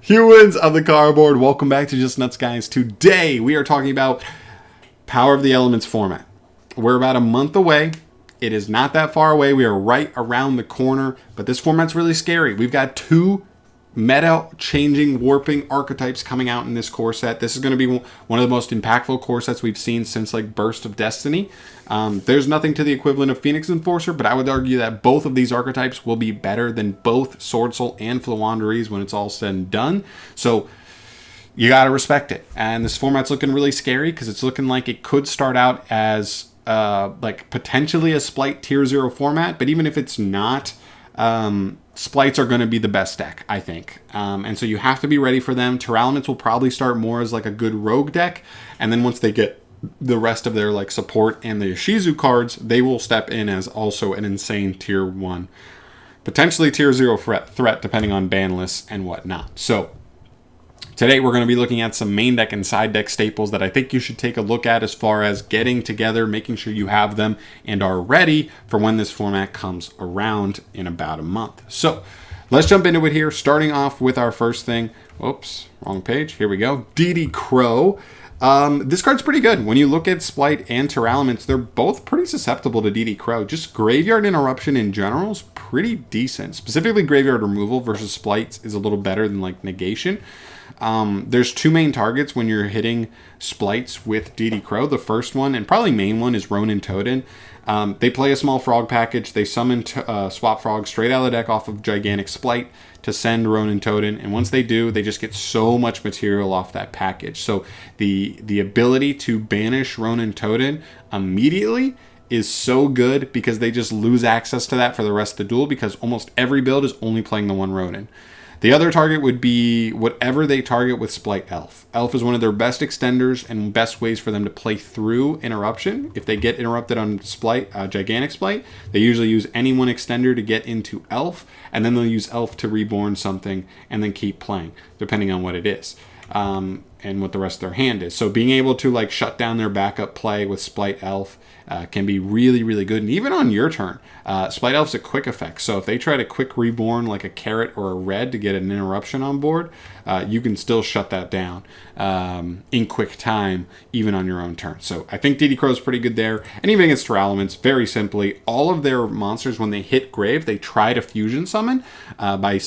Humans of the cardboard, welcome back to Just Nuts, guys. Today we are talking about Power of the Elements format. We're about a month away. It is not that far away. We are right around the corner, but this format's really scary. We've got two meta-changing, warping archetypes coming out in this core set. This is going to be one of the most impactful core sets we've seen since like Burst of Destiny. There's nothing to the equivalent of Phoenix Enforcer, but I would argue that both of these archetypes will be better than both Sword Soul and Floowandereeze when it's all said and done. So you got to respect it. And this format's looking really scary because it's looking like it could start out as like potentially a SPLIGHT Tier 0 format, but even if it's not, Splights are going to be the best deck, I think. And so you have to be ready for them. Tearlaments will probably start more as like a good rogue deck. And then once they get the rest of their like support and the Ishizu cards, they will step in as also an insane Tier 1. Potentially Tier 0 threat depending on ban lists and whatnot. So today we're going to be looking at some main deck and side deck staples that I think you should take a look at as far as getting together, making sure you have them and are ready for when this format comes around in about a month. So let's jump into it here, starting off with our first thing. Oops, wrong page. Here we go. DD Crow. This card's pretty good. When you look at SPLIGHT and Tearlaments, they're both pretty susceptible to DD Crow. Just Graveyard Interruption in general is pretty decent. Specifically, Graveyard Removal versus SPLIGHT is a little better than like Negation. There's two main targets when you're hitting SPLIGHTs with DD Crow. The first one, and probably main one, is Ronin Totem. They play a small frog package. They summon Swap Frog straight out of the deck off of Gigantic SPLIGHT to send Ronin Totem. And once they do, they just get so much material off that package. So the ability to banish Ronin Totem immediately is so good because they just lose access to that for the rest of the duel because almost every build is only playing the one Ronin. The other target would be whatever they target with SPLIGHT Elf. Elf is one of their best extenders and best ways for them to play through interruption. If they get interrupted on SPLIGHT, Gigantic SPLIGHT, they usually use any one extender to get into Elf, and then they'll use Elf to reborn something and then keep playing, depending on what it is. And what the rest of their hand is. So being able to like shut down their backup play with SPLIGHT Elf can be really, really good. And even on your turn, SPLIGHT Elf's a quick effect. So if they try to quick reborn like a carrot or a red to get an interruption on board, you can still shut that down in quick time, even on your own turn. So I think DD Crow is pretty good there. And even against Tearlaments, very simply, all of their monsters, when they hit grave, they try to fusion summon by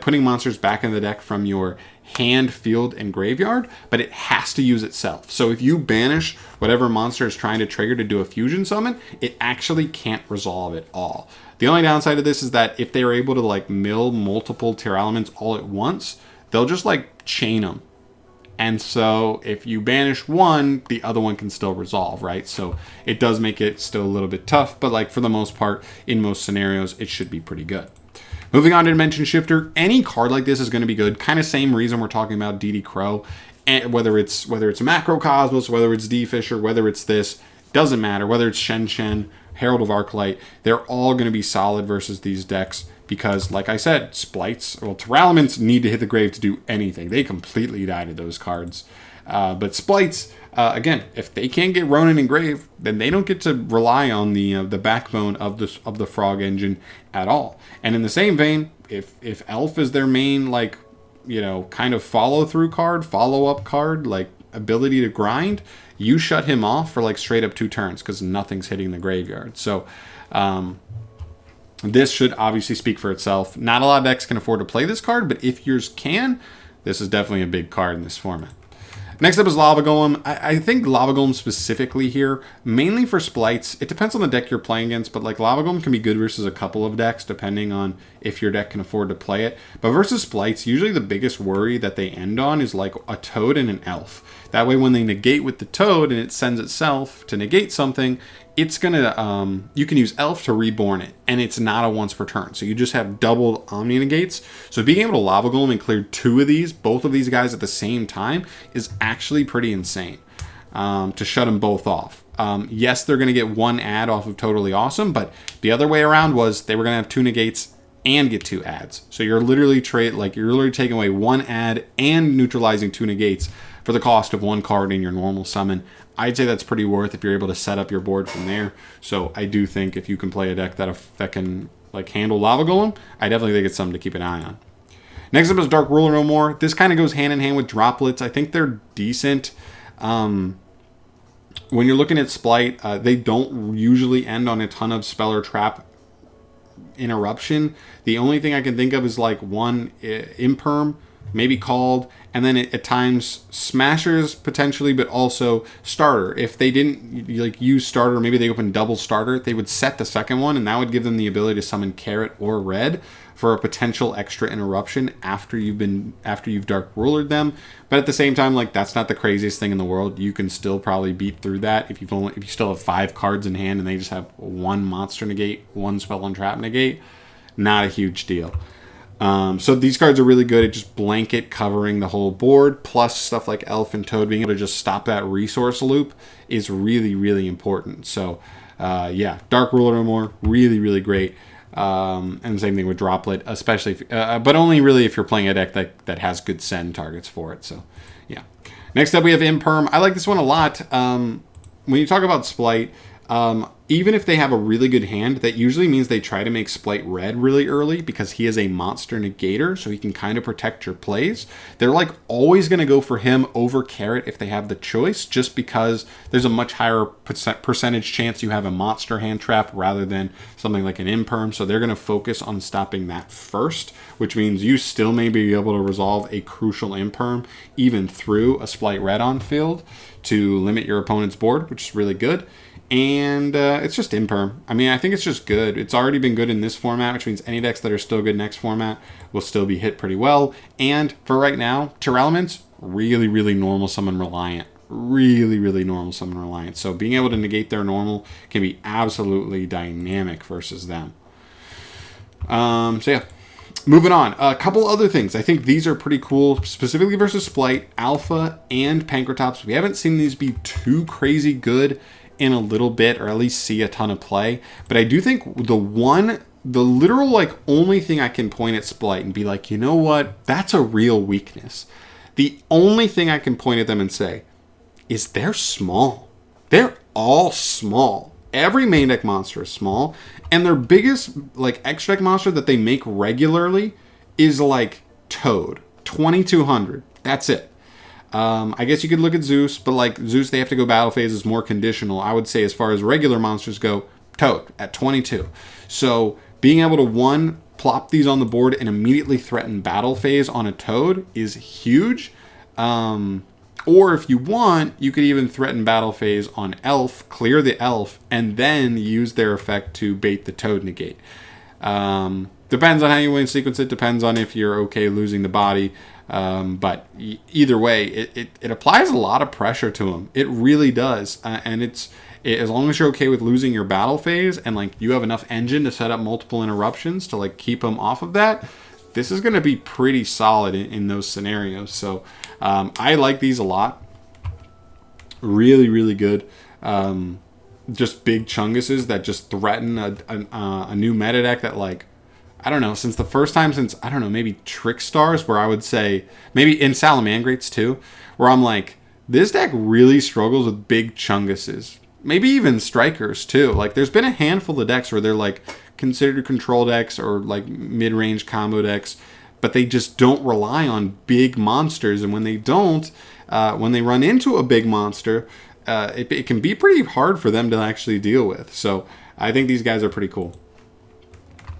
putting monsters back in the deck from your hand, field, and graveyard, but it has to use itself. So if you banish whatever monster is trying to trigger to do a fusion summon, it actually can't resolve it all. The only downside of this is that if they are able to like mill multiple Tearlaments all at once, they'll just like chain them. And so if you banish one, the other one can still resolve, right? So it does make it still a little bit tough, but like for the most part, in most scenarios, it should be pretty good. Moving on to Dimension Shifter, any card like this is going to be good. Kind of same reason we're talking about DD Crow. And whether it's Macrocosmos, whether it's D-Fisher, whether it's this, doesn't matter. Whether it's Shen Shen, Herald of Arclight, they're all going to be solid versus these decks because, like I said, Tearlaments need to hit the grave to do anything. They completely die to those cards. But SPLIGHTs, again, if they can't get Ronin and Grave, then they don't get to rely on the backbone of the Frog engine at all. And in the same vein, if Elf is their main like kind of follow-through card, follow-up card, like ability to grind, you shut him off for like straight up 2 turns because nothing's hitting the graveyard. So this should obviously speak for itself. Not a lot of decks can afford to play this card, but if yours can, this is definitely a big card in this format. Next up is Lava Golem. I think Lava Golem specifically here, mainly for SPLIGHTs. It depends on the deck you're playing against, but like Lava Golem can be good versus a couple of decks depending on if your deck can afford to play it. But versus SPLIGHTs, usually the biggest worry that they end on is like a Toad and an Elf. That way when they negate with the Toad and it sends itself to negate something, it's gonna you can use Elf to reborn it, and it's not a once per turn, so you just have double Omni negates. So being able to Lava Golem and clear 2 of these, both of these guys at the same time, is actually pretty insane to shut them both off. Yes, they're gonna get 1 add off of Totally Awesome, but the other way around was they were gonna have 2 negates and get 2 adds. So you're literally taking away 1 add and neutralizing 2 negates for the cost of 1 card in your normal summon. I'd say that's pretty worth if you're able to set up your board from there. So I do think if you can play a deck that can like handle Lava Golem, I definitely think it's something to keep an eye on. Next up is Dark Ruler No More. This kind of goes hand in hand with Droplets. I think they're decent. When you're looking at SPLIGHT, they don't usually end on a ton of spell or trap interruption. The only thing I can think of is like one imperm, maybe called, and then at times smashers potentially, but also starter. If they didn't like use starter, maybe they open double starter, they would set the second one, and that would give them the ability to summon carrot or red for a potential extra interruption after you've Dark Rulered them. But at the same time, like, that's not the craziest thing in the world. You can still probably beat through that if you still have 5 cards in hand and they just have 1 monster negate, 1 spell and trap negate. Not a huge deal. So these cards are really good at just blanket covering the whole board, plus stuff like Elf and Toad being able to just stop that resource loop is really, really important. So yeah, Dark Ruler No More, really, really great. And same thing with Droplet, especially, but only really if you're playing a deck that has good send targets for it. So yeah. Next up we have Imperm. I like this one a lot. When you talk about SPLIGHT, even if they have a really good hand, that usually means they try to make SPLIGHT red really early because he is a monster negator, so he can kind of protect your plays. They're like always going to go for him over carrot if they have the choice, just because there's a much higher percentage chance you have a monster hand trap rather than something like an imperm. So they're going to focus on stopping that first, which means you still may be able to resolve a crucial imperm even through a SPLIGHT red on field to limit your opponent's board, which is really good. And it's just imperm. I mean, I think it's just good. It's already been good in this format, which means any decks that are still good next format will still be hit pretty well. And for right now, Tearlaments, really, really normal summon reliant. Really, really normal summon reliant. So being able to negate their normal can be absolutely dynamic versus them. So yeah. Moving on, a couple other things. I think these are pretty cool, specifically versus SPLIGHT, Alpha, and Pankratops. We haven't seen these be too crazy good in a little bit, or at least see a ton of play. But I do think the literal like only thing I can point at SPLIGHT and be like, you know what, that's a real weakness. The only thing I can point at them and say is they're small. They're all small. Every main deck monster is small, and their biggest like extra deck monster that they make regularly is like Toad, 2200. That's it. I guess you could look at Zeus, but like Zeus, they have to go battle phase is more conditional. I would say as far as regular monsters go, Toad at 22. So being able to, one, plop these on the board and immediately threaten battle phase on a Toad is huge. Or if you want, you could even threaten battle phase on Elf, clear the Elf, and then use their effect to bait the Toad negate. Depends on how you win sequence it, depends on if you're okay losing the body. But either way, it applies a lot of pressure to him. It really does. And as long as you're okay with losing your battle phase and like you have enough engine to set up multiple interruptions to like keep him off of that, this is going to be pretty solid in those scenarios. So I like these a lot. Really, really good. Just big Chunguses that just threaten a new meta deck that, like, I don't know, since the first time since, I don't know, maybe Trickstars, where I would say, maybe in Salamangrates too, where I'm like, this deck really struggles with big Chunguses. Maybe even Strikers too. Like, there's been a handful of decks where they're like considered control decks or like mid-range combo decks, but they just don't rely on big monsters. And when they don't, when they run into a big monster, it can be pretty hard for them to actually deal with. So I think these guys are pretty cool.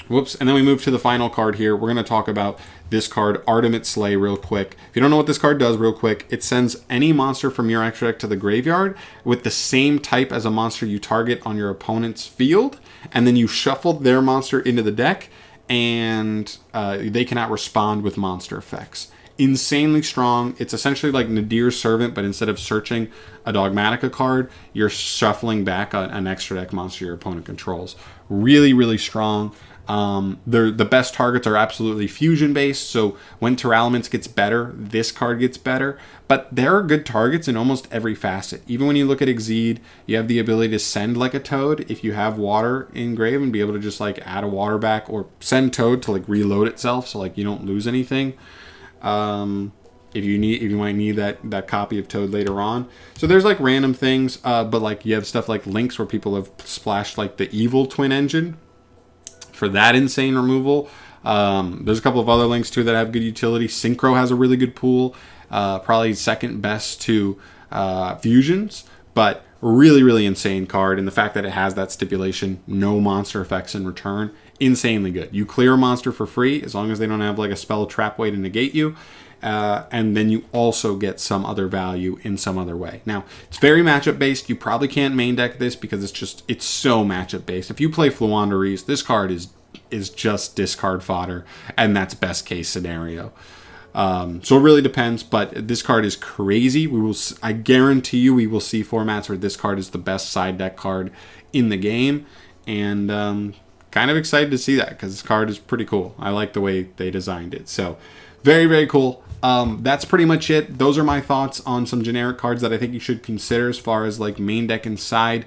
Whoops. And then we move to the final card here. We're going to talk about this card, Artemis Slay, real quick. If you don't know what this card does, real quick, it sends any monster from your extra deck to the graveyard with the same type as a monster you target on your opponent's field. And then you shuffle their monster into the deck, and they cannot respond with monster effects. Insanely strong. It's essentially like Nadir's Servant, but instead of searching a Dogmatica card, you're shuffling back an extra deck monster your opponent controls. Really, really strong. The best targets are absolutely fusion based, so when Tearlaments gets better, this card gets better, but there are good targets in almost every facet. Even when you look at Exceed, you have the ability to send like a Toad if you have water in grave and be able to just like add a water back, or send Toad to like reload itself so like you don't lose anything. If you might need that copy of Toad later on. So there's like random things, but like you have stuff like Lynx where people have splashed like the evil twin engine for that insane removal. There's a couple of other links too that have good utility. Synchro has a really good pool, probably second best to Fusions, but really, really insane card. And the fact that it has that stipulation, no monster effects in return, insanely good. You clear a monster for free as long as they don't have like a spell trap way to negate you. And then you also get some other value in some other way. Now, it's very matchup based. You probably can't main deck this because it's so matchup based. If you play Floowandereeze, this card is just discard fodder, and that's best case scenario. So it really depends, but this card is crazy. I guarantee you we will see formats where this card is the best side deck card in the game, and kind of excited to see that because this card is pretty cool. I like the way they designed it. So very, very cool. That's pretty much it. Those are my thoughts on some generic cards that I think you should consider as far as like main deck and side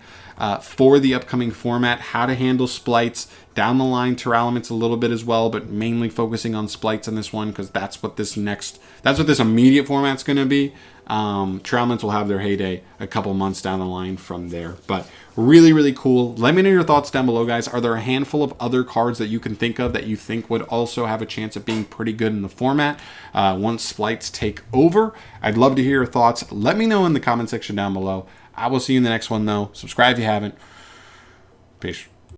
for the upcoming format. How to handle splites down the line, Terralements a little bit as well, but mainly focusing on splites on this one because that's what this immediate format's going to be. Terralements will have their heyday a couple months down the line from there, but really, really cool. Let me know your thoughts down below, guys. Are there a handful of other cards that you can think of that you think would also have a chance at being pretty good in the format once splites take over? I'd love to hear your thoughts. Let me know in the comment section down below. I will see you in the next one, though. Subscribe if you haven't. Peace.